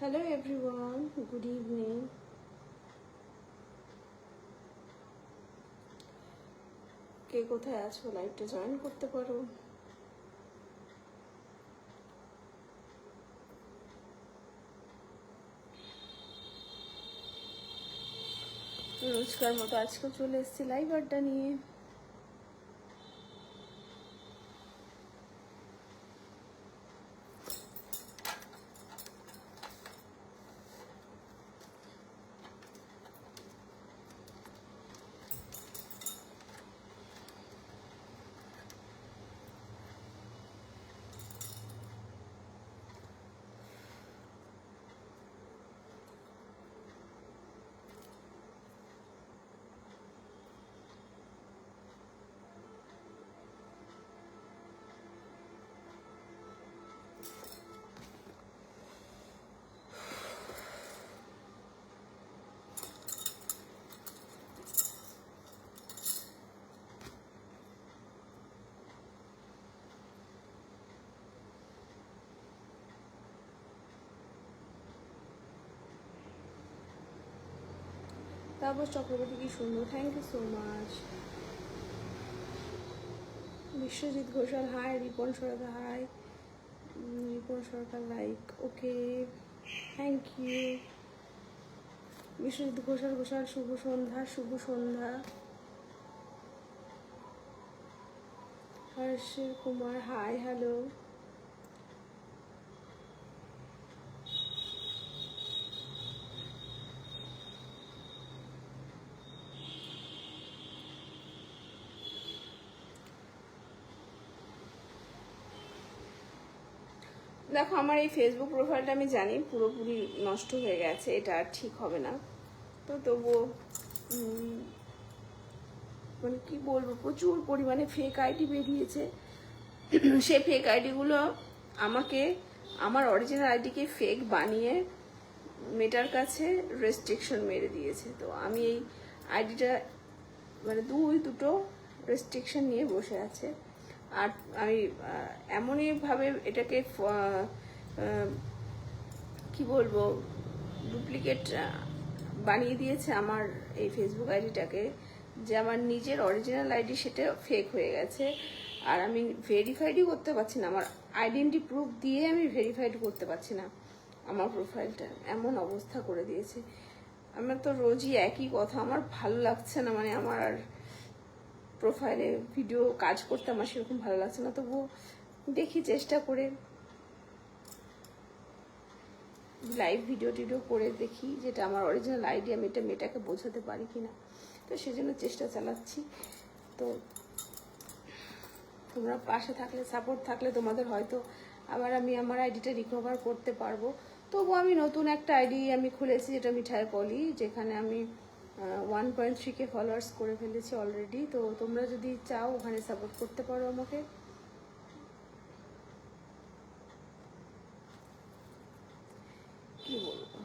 Hello everyone, good evening. কে কোথায় আছো লাইভটা জয়েন করতে পারো। রোজকার মতো আজকে চলে এসেছি লাইভ আড্ডা নিয়ে। তারপর চক্রবর্তী কি সুন্দর, thank you so much. Biswajit Ghoshal hi, Ripan Sarkar hi, Ripan Sarkar like, okay thank you. Biswajit Ghoshal শুভ সন্ধ্যা, শুভ সন্ধ্যা। Harsh Kumar hi, hello. দেখো আমার এই ফেসবুক প্রোফাইলটা আমি জানি পুরোপুরি নষ্ট হয়ে গেছে, এটা আর ঠিক হবে না। তো তবুও মানে কি বলবো, প্রচুর পরিমাণে ফেক আইডি বেরিয়েছে। সে ফেক আইডিগুলো আমাকে আমার অরিজিনাল আইডিকে ফেক বানিয়ে মেটার কাছে রেস্ট্রিকশন মেরে দিয়েছে। তো আমি এই আইডিটা মানে দুটো রেস্ট্রিকশন নিয়ে বসে আছে। আর আমি এমনইভাবে এটাকে কি বলবো ডুপ্লিকেট বানিয়ে দিয়েছে আমার এই ফেসবুক আইডিটাকে, যে আমার নিজের অরিজিনাল আইডি সেটা ফেক হয়ে গেছে। আর আমি ভেরিফাইডই করতে পারছি না, আমার আইডেন্টি প্রুফ দিয়ে আমি ভেরিফাইড করতে পারছি না আমার প্রোফাইলটা, এমন অবস্থা করে দিয়েছে। আমার তো রোজই একই কথা, আমার ভালো লাগছে না, মানে আমার আর প্রোফাইলে ভিডিও কাজ করতে আমার সেরকম ভালো লাগছে না। তবুও দেখি চেষ্টা করে লাইভ ভিডিও করে দেখি যেটা আমার অরিজিনাল আইডি, আমি এটা মেয়েটাকে বোঝাতে পারি কিনা। তো সেজন্য চেষ্টা চালাচ্ছি। তো তোমরা পাশে থাকলে, সাপোর্ট থাকলে তোমাদের হয়তো আবার আমি আমার আইডিটা রিকভার করতে পারবো। তবু আমি নতুন একটা আইডি আমি খুলেছি, যেটা মিঠাই পলি, যেখানে আমি 1.3K ফলোয়ার্স করে ফেলেছি অলরেডি। তো তোমরা যদি চাও ওখানে সাপোর্ট করতে পারো আমাকে। কি বলবো,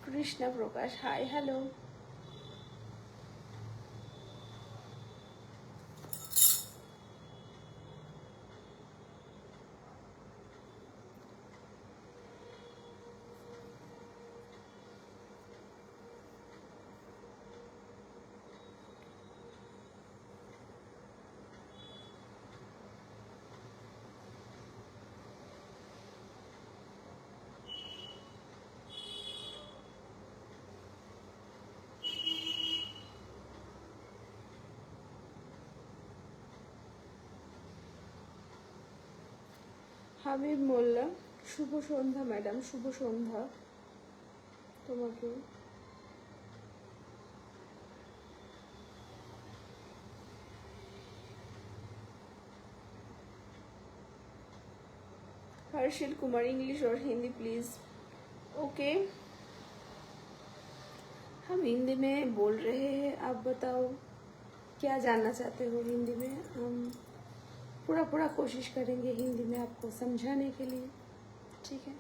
কৃষ্ণা প্রকাশ হাই, হ্যালো। হাবিব মোল্লা শুভ সন্ধ্যা ম্যাডাম, শুভ সন্ধ্যা তোমাকে। हर्षिल कुमार इंग्लिश और हिंदी प्लीज। ओके हम हिंदी में बोल रहे हैं, आप बताओ क्या जानना चाहते हो हिंदी में। हम पूरा कोशिश करेंगे हिंदी में आपको समझाने के लिए, ठीक है।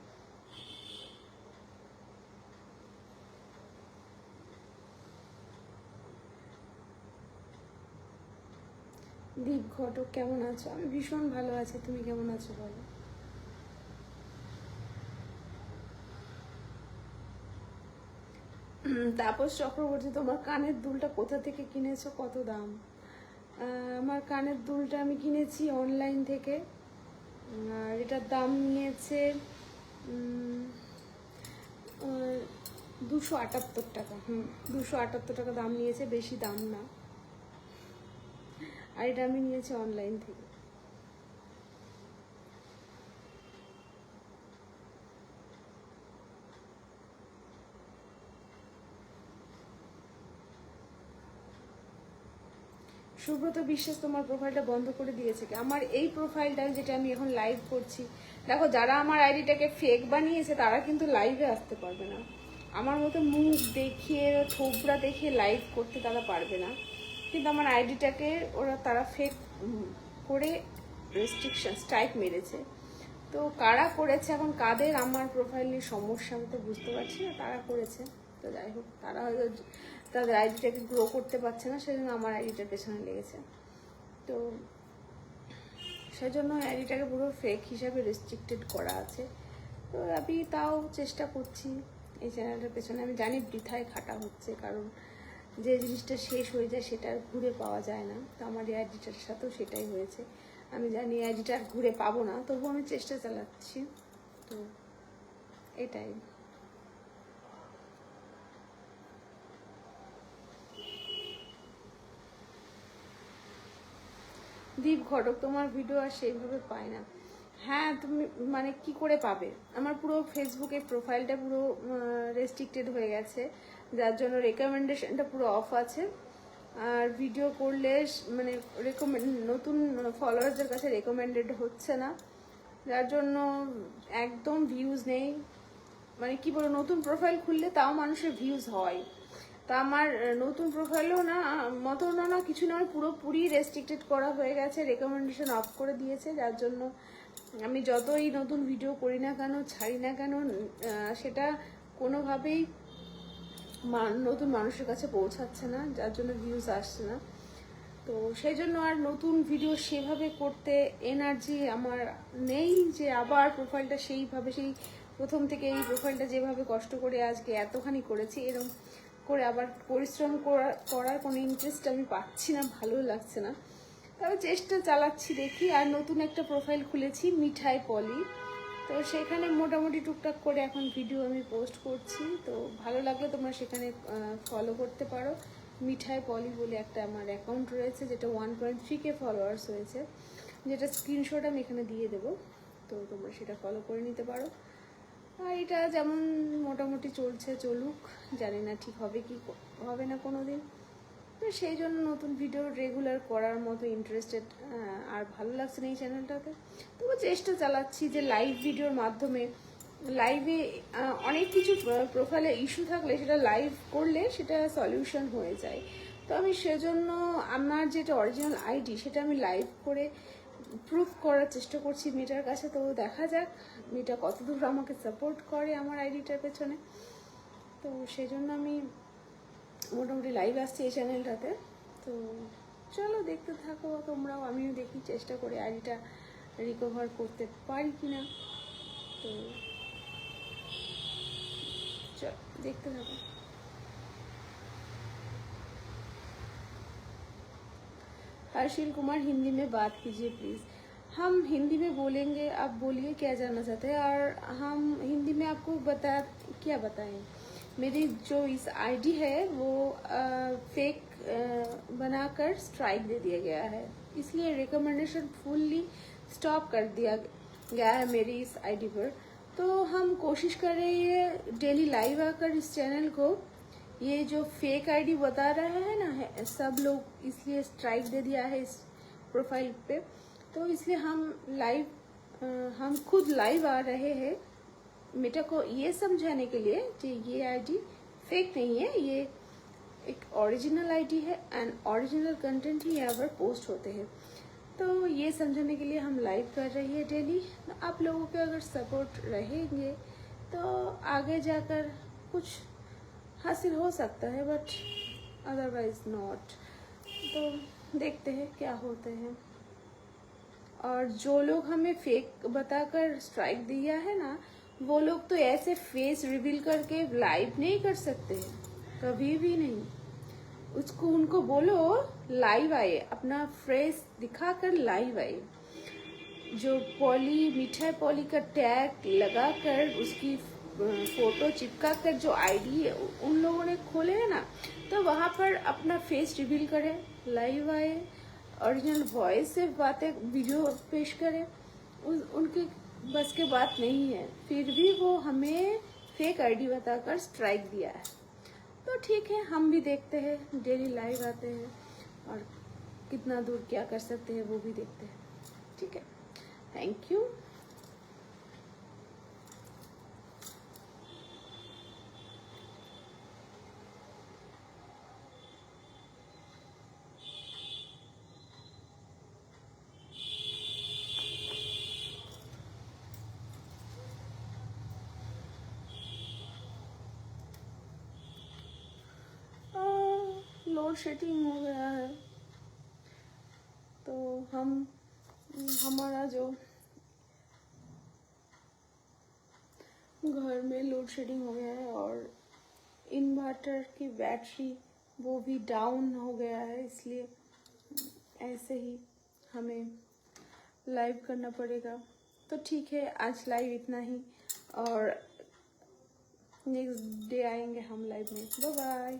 দীপ ঘটক কেমন আছো? আমি ভীষণ ভালো আছি, তুমি কেমন আছো বলো। তাপস চক্রবর্তী, তোমার কানের দুলটা কোথা থেকে কিনেছো, কত দাম? আমার কানের দুলটা আমি কিনেছি অনলাইন থেকে, আর এটার দাম নিয়েছে 278 টাকা। 278 টাকা দাম নিয়েছে, বেশি দাম না। আর এটা আমি নিয়েছি অনলাইন থেকে। সুব্রত বিশ্বাস তোমার প্রোফাইলটা বন্ধ করে দিয়েছে কি? আমার এই প্রোফাইলটা যেটা আমি এখন লাইভ করছি, দেখো যারা আমার আইডিটাকে ফেক বানিয়েছে তারা কিন্তু লাইভে আসতে পারবে না। আমার মতো মুখ দেখিয়ে থোবরা দেখিয়ে লাইভ করতে তারা পারবে না, কিন্তু আমার আইডিটাকে তারা ফেক করে রেস্ট্রিকশন স্ট্রাইক মেরেছে। তো কারা করেছে, এখন কাদের আমার প্রোফাইল নিয়ে সমস্যা আমি তো বুঝতে পারছি না, তারা করেছে। তো যাই হোক, তারা হয়তো তাদের আইডিটাকে গ্রো করতে পারছে না, সেজন্য আমার আইডিটার পেছনে লেগেছে। তো সেজন্য আইডিটাকে পুরো ফেক হিসাবে রেস্ট্রিক্টেড করা আছে। তো আমি তাও চেষ্টা করছি এই চ্যানেলটার পেছনে। আমি জানি বৃথায় খাটা হচ্ছে, কারণ যে জিনিসটা শেষ হয়ে যায় সেটা আর ঘুরে পাওয়া যায় না। তো আমার এই আইডিটার সাথেও সেটাই হয়েছে। আমি জানি আইডিটা আর ঘুরে পাবো না, তবুও আমি চেষ্টা চালাচ্ছি। তো এটাই। দীপ ঘটক, তোমার ভিডিও আর সেইভাবে পায় না। হ্যাঁ, তুমি মানে কি করে পাবে? আমার পুরো ফেসবুকের প্রোফাইলটা পুরো রেস্ট্রিক্টেড হয়ে গেছে, যার জন্য রেকমেন্ডেশনটা পুরো অফ আছে। আর ভিডিও করলে মানে নতুন ফলোয়ার্সদের কাছে রেকমেন্ডেড হচ্ছে না, যার জন্য একদম ভিউজ নেই। মানে কি বলবো, নতুন প্রোফাইল খুললে তাও মানুষের ভিউজ হয়। তা আমার নতুন প্রোফাইলও না মতো না কিছু না, পুরোপুরি রেস্ট্রিক্টেড করা হয়ে গেছে, রেকমেন্ডেশন অফ করে দিয়েছে। যার জন্য আমি যতই নতুন ভিডিও করি না কেন, ছাড়ি না কেন, সেটা কোনোভাবেই নতুন মানুষের কাছে পৌঁছাচ্ছে না, যার জন্য ভিউজ আসছে না। তো সেই জন্য আর নতুন ভিডিও সেভাবে করতে এনার্জি আমার নেই, যে আবার প্রোফাইলটা সেইভাবে সেই প্রথম থেকে এই প্রোফাইলটা যেভাবে কষ্ট করে আজকে এতখানি করেছি, এরকম করে আবার পরিশ্রম করার কোনো ইন্টারেস্ট আমি পাচ্ছি না, ভালো লাগছে না। তবে চেষ্টা চালাচ্ছি, দেখি। আর নতুন একটা প্রোফাইল খুলেছি, মিঠাই পলি। তো সেখানে মোটামুটি টুকটাক করে এখন ভিডিও আমি পোস্ট করছি। তো ভালো লাগলে তোমরা সেখানে ফলো করতে পারো। মিঠাই পলি বলে একটা আমার অ্যাকাউন্ট রয়েছে, যেটা 1.3K ফলোয়ার্স হয়েছে, যেটা স্ক্রিনশট আমি এখানে দিয়ে দেবো। তো তোমরা সেটা ফলো করে নিতে পারো। আর এটা যেমন মোটামুটি চলছে, চলুক, জানি না ঠিক হবে কি হবে না কোনো দিন। তো সেই জন্য নতুন ভিডিও রেগুলার করার মতো ইন্টারেস্টেড আর ভালো লাগছে না এই চ্যানেলটাতে। তবু চেষ্টা চালাচ্ছি যে লাইভ ভিডিওর মাধ্যমে, লাইভে অনেক কিছু প্রোফাইলে ইস্যু থাকলে সেটা লাইভ করলে সেটা সলিউশন হয়ে যায়। তো আমি সেজন্য আমার যেটা অরিজিনাল আইডি সেটা আমি লাইভ করে প্রুফ করার চেষ্টা করছি মেয়েটার কাছে। তো দেখা যাক মেয়েটা কতদূর আমাকে সাপোর্ট করে আমার আইডিটার পেছনে। তো সেই জন্য আমি মোটামুটি লাইভ আসছি এই চ্যানেলটাতে। তো চলো দেখতে থাকো তোমরাও, আমিও দেখি চেষ্টা করে আইডিটা রিকভার করতে পারি কিনা। তো चलो देखते जाओ। हर्षिल कुमार, हिंदी में बात कीजिए प्लीज़। हम हिंदी में बोलेंगे, आप बोलिए क्या जानना चाहते हैं, और हम हिंदी में आपको क्या बताएं। मेरी जो इस आईडी है वो फेक बनाकर स्ट्राइक दे दिया गया है, इसलिए रिकमेंडेशन फुल्ली स्टॉप कर दिया गया है मेरी इस आईडी पर। तो हम कोशिश कर रहे हैं डेली लाइव आकर इस चैनल को, ये जो फेक आईडी बता रहा है ना है सब लोग, इसलिए स्ट्राइक दे दिया है इस प्रोफाइल पे। तो इसलिए हम खुद लाइव आ रहे हैं मेटा को ये समझाने के लिए कि ये आईडी फेक नहीं है, ये एक ओरिजिनल आईडी है एंड ओरिजिनल कंटेंट ही यहाँ पर पोस्ट होते हैं। तो ये समझाने के लिए हम लाइव कर रही है डेली। आप लोगों के अगर सपोर्ट रहेंगे तो आगे जाकर कुछ हासिल हो सकता है, बट अदरवाइज नॉट। तो देखते हैं क्या होते हैं। और जो लोग हमें फेक बताकर स्ट्राइक दिया है ना, वो लोग तो ऐसे फेस रिवील करके लाइव नहीं कर सकते हैं, कभी भी नहीं। उसको उनको बोलो लाइव आए, अपना फेस दिखाकर लाइव आए। जो पॉली मिठाई पॉली का टैग लगाकर उसकी फोटो चिपका कर जो आईडी उन लोगों ने खोले है ना, तो वहाँ पर अपना फेस रिवील करे, लाइव आए, ओरिजिनल वॉइस से बातें वीडियो पेश करे। उनके बस के बात नहीं है, फिर भी वो हमें फेक आईडी बताकर स्ट्राइक दिया है। तो ठीक है, हम भी देखते हैं, डेली लाइव आते हैं और कितना दूर क्या कर सकते हैं वो भी देखते हैं। ठीक है, थैंक यू। लोड शेडिंग हो गया है, तो हमारा जो घर में लोड शेडिंग हो गया है और इन्वर्टर की बैटरी वो भी डाउन हो गया है, इसलिए ऐसे ही हमें लाइव करना पड़ेगा। तो ठीक है, आज लाइव इतना ही, और नेक्स्ट डे आएंगे हम लाइव में। Bye bye.